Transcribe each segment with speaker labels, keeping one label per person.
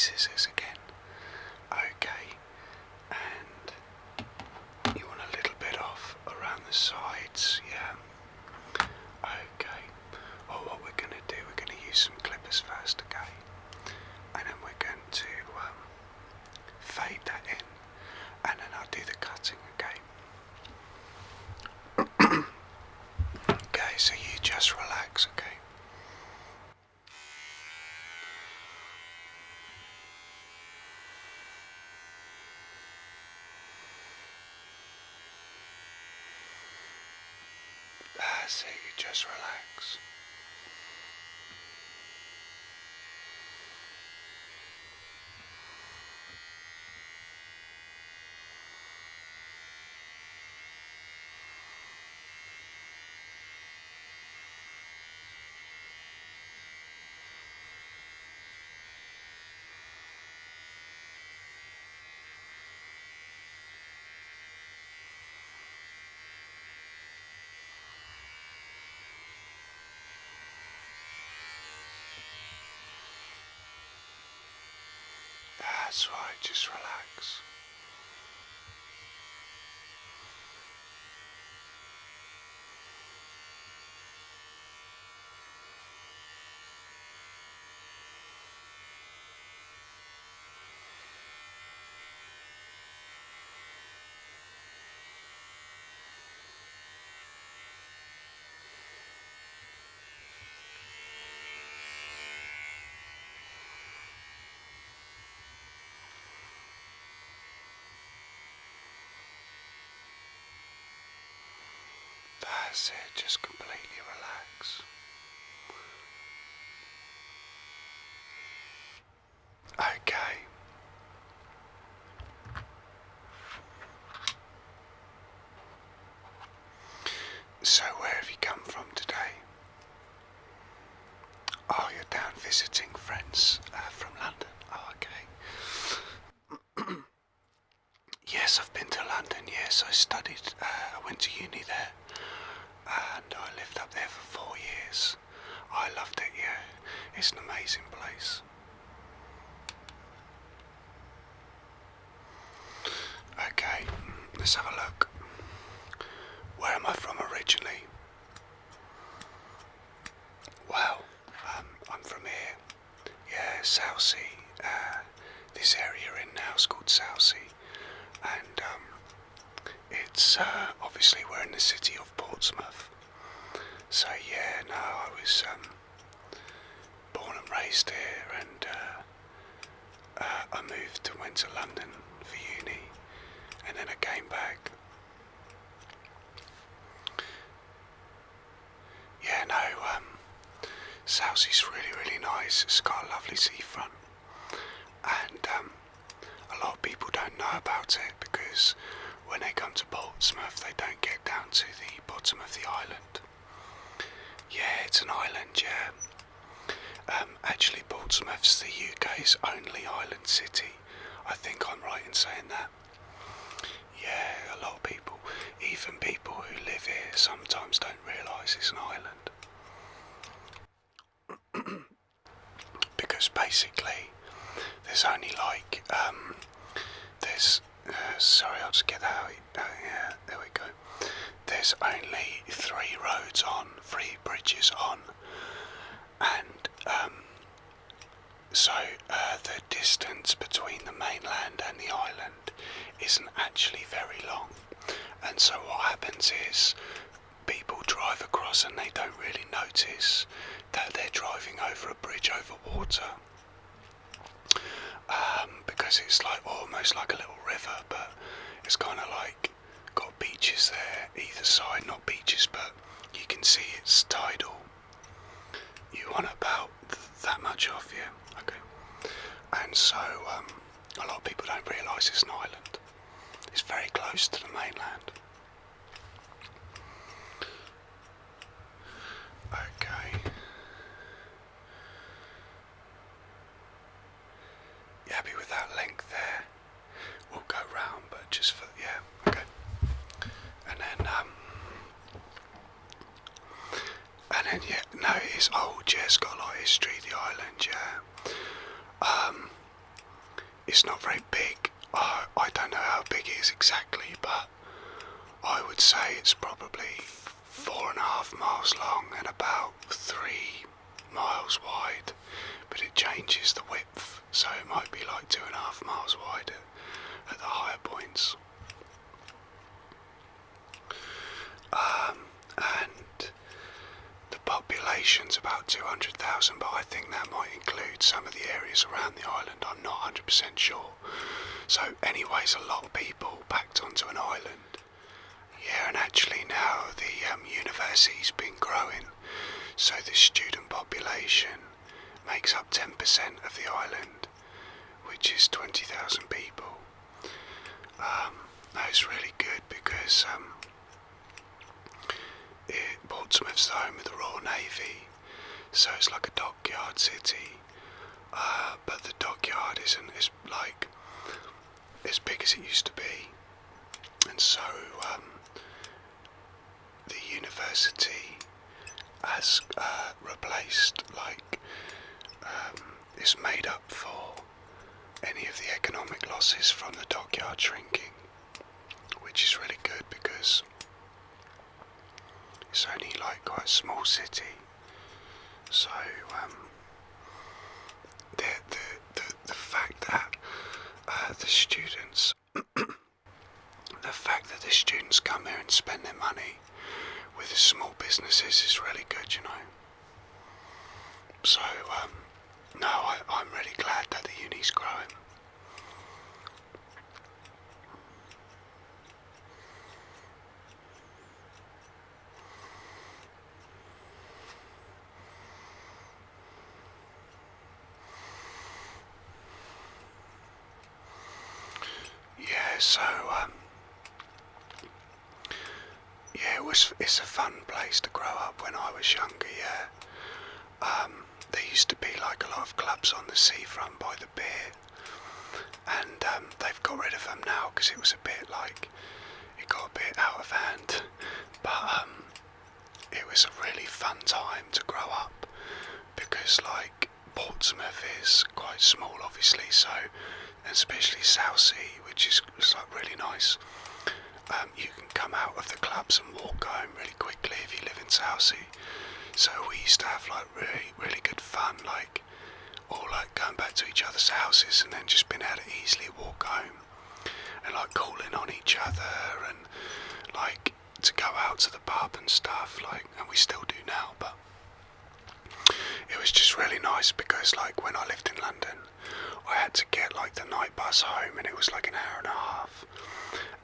Speaker 1: scissors again. Okay, and you want a little bit off around the sides, yeah. Okay, well, what we're going to do, we're going to use some clippers first, okay? And then we're going to fade that in, and then I'll do the cutting, okay? Okay, so you just relax, okay? That's it, you just relax. That's right, just relax. That's it, just completely relax. Okay. So where have you come from today? Oh, you're down visiting friends from London. Oh, okay. Yes, I've been to London, yes. I studied, I went to uni there. And I lived up there for 4 years. I loved it, yeah. It's an amazing place. Okay, let's have a look. Where am I from originally? Well, I'm from here. Yeah, Southsea. This area we're in now is called Southsea. And it's obviously we're in the city of Portsmouth. So yeah, no, I was born and raised here, and I moved and went to London for uni, and then I came back. Yeah, no, Southsea's really nice. It's got a lovely seafront, and a lot of people don't know about it because when they come to Portsmouth, they don't get down to the bottom of the island. Yeah, it's an island, yeah. Actually, Portsmouth's the UK's only island city. I think I'm right in saying that. Yeah, a lot of people, even people who live here, sometimes don't realise it's an island. Because basically, there's only like, sorry, I'll just get that out. Yeah, there we go. There's only 3 roads on, 3 bridges on, and so the distance between the mainland and the island isn't actually very long. And so what happens is people drive across and they don't really notice that they're driving over a bridge over water, because it's like almost like a little river, but it's kind of like got beaches there either side. Not beaches, but you can see it's tidal. You want about that much off, yeah? Okay. And so a lot of people don't realise it's an island. It's very close to the mainland. Okay. You happy with that length there? We'll go round, but just for, yeah, okay. And then yeah, no, it's old, yeah, it's got a lot of history, the island, yeah. it's not very big. I don't know how big it is exactly, but I would say it's probably 4.5 miles long and about 3 miles wide, but it changes the width, so it might be like 2.5 miles wide at the higher points. And the population's about 200,000, but I think that might include some of the areas around the island. I'm not 100% sure. So anyways, a lot of people packed onto an island. Yeah, and actually now the university's been growing, so the student population makes up 10% of the island, which is 20,000 people. That's really good because Portsmouth's the home of the Royal Navy, so it's like a dockyard city, but the dockyard isn't as big as it used to be, and so the university has replaced, it's made up for any of the economic losses from the dockyard shrinking, which is really good because it's only quite a small city. So the fact that the students come here and spend their money with the small businesses is really good, you know. So no, I'm really glad that the uni's growing. Yeah, so it's a fun place to grow up. When I was younger, yeah. There used to be a lot of clubs on the seafront by the pier, and they've got rid of them now because it was it got a bit out of hand. But it was a really fun time to grow up because Portsmouth is quite small, obviously, so especially Southsea, which is really nice. You can come out of the clubs and walk home really quickly if you live in Southsea. So we used to have really good fun, all going back to each other's houses and then just being able to easily walk home and calling on each other and to go out to the pub and stuff, and we still do now, but it was just really nice because when I lived in London I had to get the night bus home and it was an hour and a half.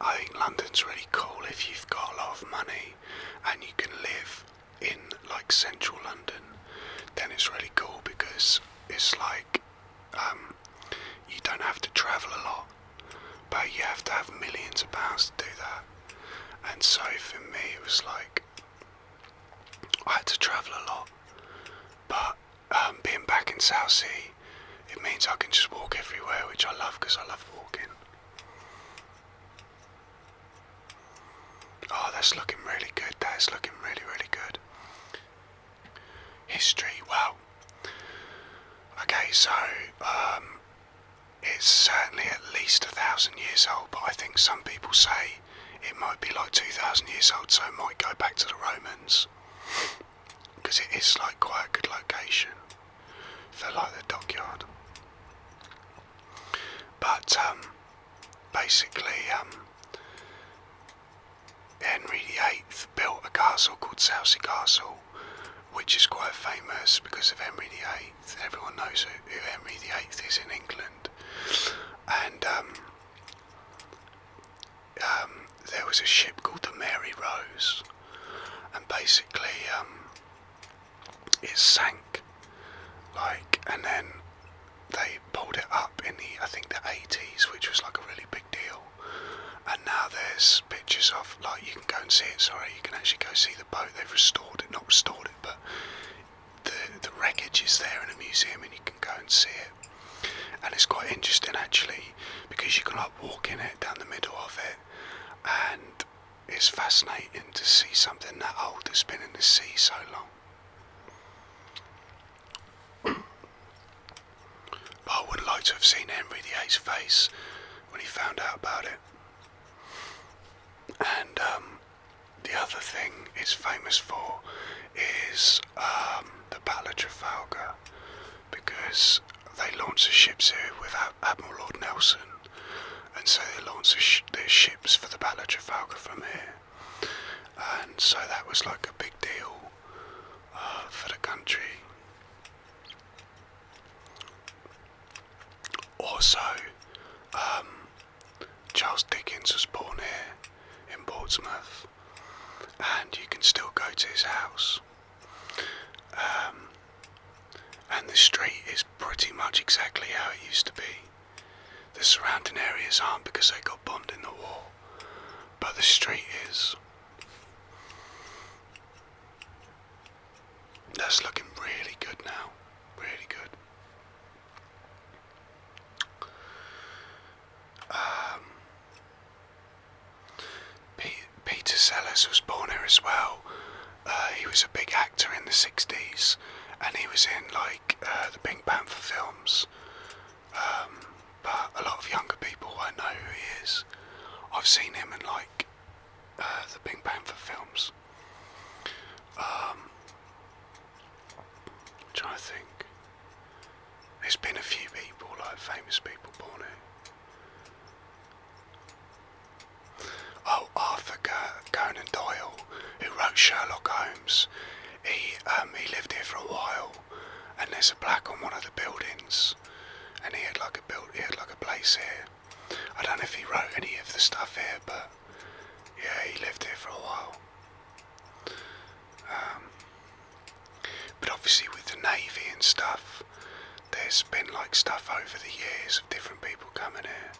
Speaker 1: I think London's really cool if you've got a lot of money and you can live in central London. Then it's really cool because it's you don't have to travel a lot, but you have to have millions of pounds to do that. And so for me it was I had to travel a lot, but being back in Southsea, it means I can just walk everywhere, which I love because I love walking. Oh, that's looking really good. That is looking really, really good. History, well, okay, so it's certainly at least 1,000 years old, but I think some people say it might be 2,000 years old, so it might go back to the Romans, because it is quite a good location for the dockyard. But basically Henry VIII built a castle called Southsea Castle, which is quite famous because of Henry VIII. Everyone knows who Henry VIII is in England. And there was a ship called the Mary Rose, and basically it sank, and then they pulled it up in the 80s, which was a really big deal. And now there's pictures of you can go and see it. You can actually go see the boat. They've not restored it, but the wreckage is there in a museum, and you can go and see it. And it's quite interesting actually because you can walk in it, down the middle of it, and it's fascinating to see something that old that's been in the sea so long. But I would like to have seen Henry VIII's face when he found out about it. And the other thing it's famous for is the Battle of Trafalgar, because they launched the ships here with Admiral Lord Nelson, and so they launched their ships for the Battle of Trafalgar from here, and so that was like a big deal for the country. Also, Charles Dickens was born here in Portsmouth, and you can still go to his house. And the street is pretty much exactly how it used to be. The surrounding areas aren't, because they got bombed in the war, but the street is. That's looking really good now, really good. Peter Sellers was born here as well. He was a big actor in the 60s, and he was in like the Pink Panther films, but a lot of younger people won't know who he is. I've seen him in like the Pink Panther films. I'm trying to think. There's been a few people, like famous people, born here. Oh, Arthur Conan Doyle, who wrote Sherlock Holmes. He lived here for a while, and there's a plaque on one of the buildings, and he had like a place here. I don't know if he wrote any of the stuff here, but yeah, he lived here for a while. But obviously with the Navy and stuff, there's been like stuff over the years of different people coming here.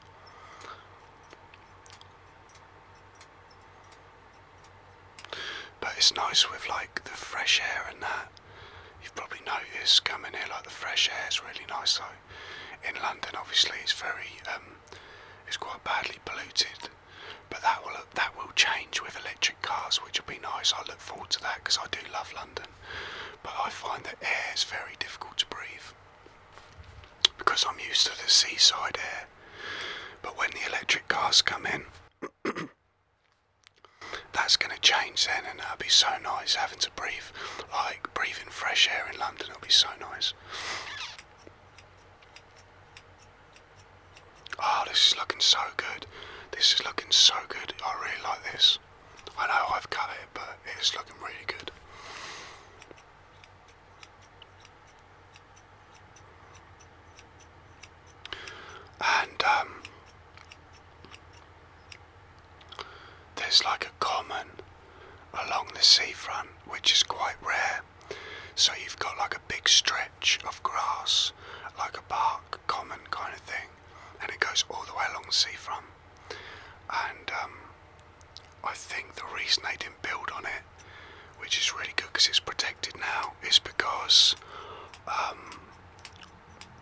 Speaker 1: But it's nice with like the fresh air and that. You've probably noticed coming here, like the fresh air is really nice though. In London obviously it's very, it's quite badly polluted. But that will change with electric cars, which will be nice. I look forward to that because I do love London. But I find that air is very difficult to breathe, because I'm used to the seaside air. But when the electric cars come in, that's going to change then, and that'll be so nice having to breathe, like breathing fresh air in London. It'll be so nice. Oh, this is looking so good. This is looking so good. I really like this. I know I've cut it, but it's looking really good. And there's like a common along the seafront, which is quite rare. So you've got like a big stretch of grass, like a park common kind of thing, and it goes all the way along the seafront. And I think the reason they didn't build on it, which is really good because it's protected now, is because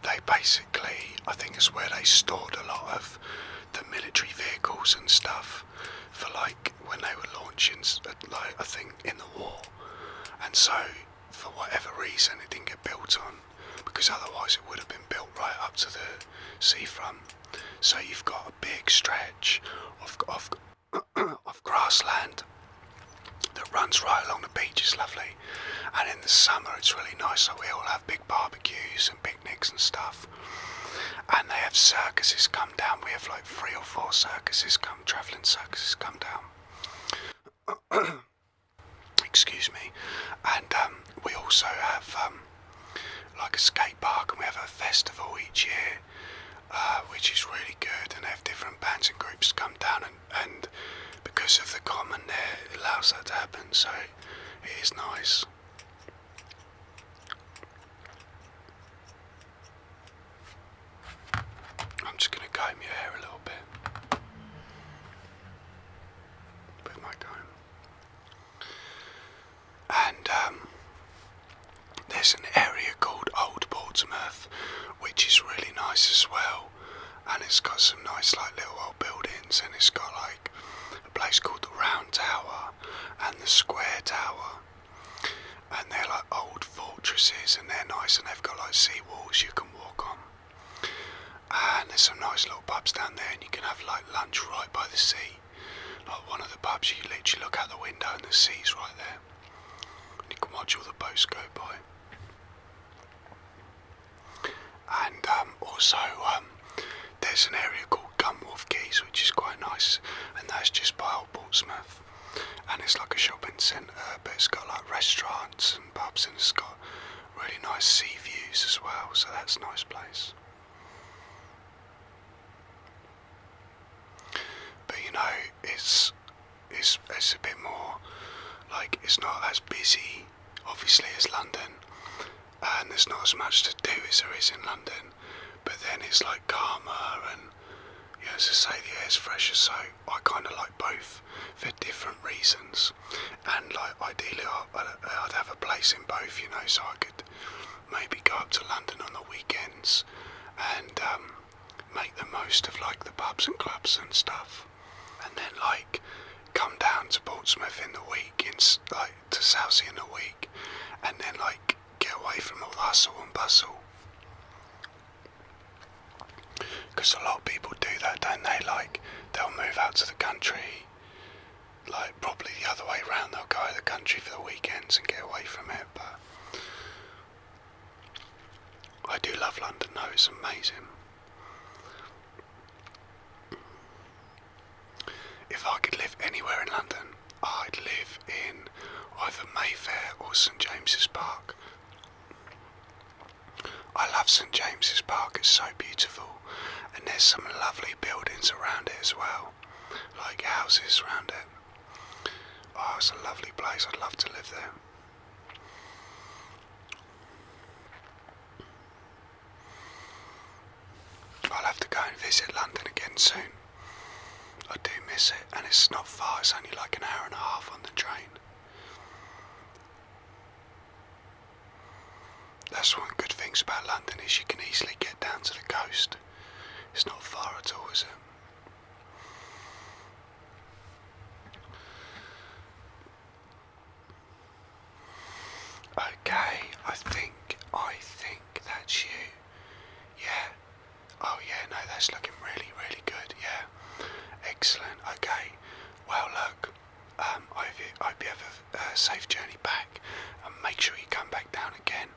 Speaker 1: they basically, I think it's where they stored a lot of the military vehicles and stuff for like when they were launching, like I think in the war. And so for whatever reason it didn't get built on, because otherwise it would have been built right up to the seafront. So you've got a big stretch of grassland that runs right along the beach. It's lovely, and in the summer it's really nice. So we all have big barbecues and picnics and stuff, and they have circuses come down. We have like 3 or 4 circuses come, travelling circuses come down. Excuse me. And we also have like a skate park, and we have a festival each year, which is really good, and they have different bands and groups come down, and because of the common there, it allows that to happen, so it is nice. I'm just going to comb your hair a little bit with my comb. And there's an area called Old Portsmouth, which is really nice as well, and it's got some nice like little old buildings, and it's got like a place called the Round Tower and the Square Tower, and they're like old fortresses, and they're nice, and they've got like sea walls you can walk on. there's some nice little pubs down there, and you can have like lunch right by the sea. Like one of the pubs, you literally look out the window and the sea's right there. And you can watch all the boats go by. And also, there's an area called Gunwharf Quays, which is quite nice, and that's just by Old Portsmouth. And it's like a shopping centre, but it's got like restaurants and pubs, and it's got really nice sea views as well, so that's a nice place. But you know, it's a bit more, like, it's not as busy, obviously, as London, and there's not as much to do as there is in London, but then it's like calmer, and you know, as I say, the air's fresher, so I kind of like both for different reasons. And like ideally I'd have a place in both, you know, so I could maybe go up to London on the weekends and make the most of like the pubs and clubs and stuff, and then like come down to Portsmouth in the week, like to Southsea in the week, and then like get away from all the hustle and bustle. Because a lot of people do that, don't they? Like, they'll move out to the country, like probably the other way round, they'll go to the country for the weekends and get away from it. But I do love London though, it's amazing. If I could live anywhere in London, I'd live in either Mayfair or St James's Park. I love St James's Park, it's so beautiful, and there's some lovely buildings around it as well, like houses around it. Oh, it's a lovely place, I'd love to live there. I'll have to go and visit London again soon. I do miss it, and it's not far, it's only like an hour and a half on the train. That's one of the good things about London, is you can easily get down to the coast. It's not far at all, is it? Okay, I think that's you. Yeah. Oh yeah, no, that's looking really, really good, yeah. Excellent, okay. Well look, I hope you have a safe journey back, and make sure you come back down again.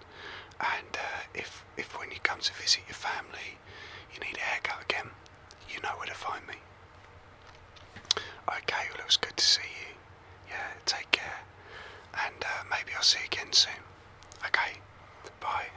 Speaker 1: And if when you come to visit your family, you need a haircut again, you know where to find me. Okay, well it was good to see you. Yeah, take care. And maybe I'll see you again soon. Okay, bye.